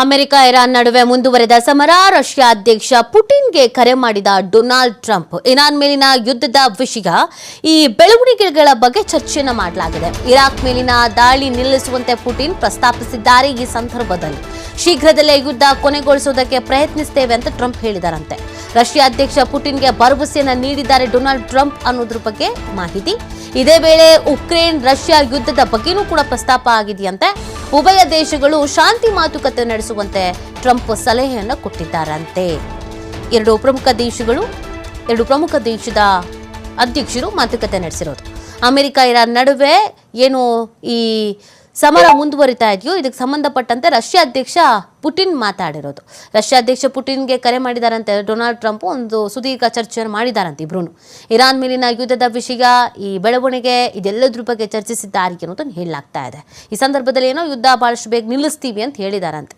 America Iran ನಡುವೆ ಮುಂದುವರೆದ ಸಮರ. ರಷ್ಯಾ ಅಧ್ಯಕ್ಷ ಪುಟಿನ್ಗೆ ಕರೆ ಮಾಡಿದ ಡೊನಾಲ್ಡ್ ಟ್ರಂಪ್. ಇರಾನ್ ಮೇಲಿನ ಯುದ್ಧದ ವಿಷಯ, ಈ ಬೆಳವಣಿಗೆಗಳ ಬಗ್ಗೆ ಚರ್ಚೆಯನ್ನು ಮಾಡಲಾಗಿದೆ. ಇರಾಕ್ ಮೇಲಿನ ದಾಳಿ ನಿಲ್ಲಿಸುವಂತೆ ಪುಟಿನ್ ಪ್ರಸ್ತಾಪಿಸಿದ್ದಾರೆ. ಈ ಸಂದರ್ಭದಲ್ಲಿ ಶೀಘ್ರದಲ್ಲೇ ಯುದ್ಧ ಕೊನೆಗೊಳಿಸುವುದಕ್ಕೆ ಪ್ರಯತ್ನಿಸುತ್ತೇವೆ ಅಂತ ಟ್ರಂಪ್ ಹೇಳಿದಾರಂತೆ. ರಷ್ಯಾ ಅಧ್ಯಕ್ಷ ಪುಟಿನ್ಗೆ ಭರವಸೆಯನ್ನು ನೀಡಿದ್ದಾರೆ ಡೊನಾಲ್ಡ್ ಟ್ರಂಪ್ ಅನ್ನೋದ್ರ ಬಗ್ಗೆ ಮಾಹಿತಿ. ಇದೇ ವೇಳೆ ಉಕ್ರೇನ್ ರಷ್ಯಾ ಯುದ್ಧದ ಬಗ್ಗೆನೂ ಕೂಡ ಪ್ರಸ್ತಾಪ ಆಗಿದೆಯಂತೆ. ಉಭಯ ದೇಶಗಳು ಶಾಂತಿ ಮಾತುಕತೆ ನಡೆಸುವಂತೆ ಟ್ರಂಪ್ ಸಲಹೆಯನ್ನು ಕೊಟ್ಟಿದ್ದಾರಂತೆ. ಎರಡು ಪ್ರಮುಖ ದೇಶದ ಅಧ್ಯಕ್ಷರು ಮಾತುಕತೆ ನಡೆಸಿರೋದು. ಅಮೆರಿಕ ಇರಾನ್ ನಡುವೆ ಏನು ಈ ಸಮರ ಮುಂದುವರಿತಾ ಇದೆಯೋ ಇದಕ್ಕೆ ಸಂಬಂಧಪಟ್ಟಂತೆ ರಷ್ಯಾ ಅಧ್ಯಕ್ಷ ಪುಟಿನ್ ಮಾತಾಡಿರೋದು. ರಷ್ಯಾ ಅಧ್ಯಕ್ಷ ಪುಟಿನ್ಗೆ ಕರೆ ಮಾಡಿದಾರಂತೆ ಡೊನಾಲ್ಡ್ ಟ್ರಂಪ್. ಒಂದು ಸುದೀರ್ಘ ಚರ್ಚೆಯನ್ನು ಮಾಡಿದಾರಂತೆ ಇಬ್ರು. ಇರಾನ್ ಮೇಲಿನ ಯುದ್ಧದ ವಿಷಯ, ಈ ಬೆಳವಣಿಗೆ, ಇದೆಲ್ಲದ್ರ ಬಗ್ಗೆ ಚರ್ಚಿಸಿದ್ದಾರೆ ಅನ್ನೋದನ್ನು ಹೇಳಲಾಗ್ತಾ ಇದೆ. ಈ ಸಂದರ್ಭದಲ್ಲಿ ಏನೋ ಯುದ್ಧ ಬಹಳಷ್ಟು ಬೇಗ ನಿಲ್ಲಿಸ್ತೀವಿ ಅಂತ ಹೇಳಿದಾರಂತೆ.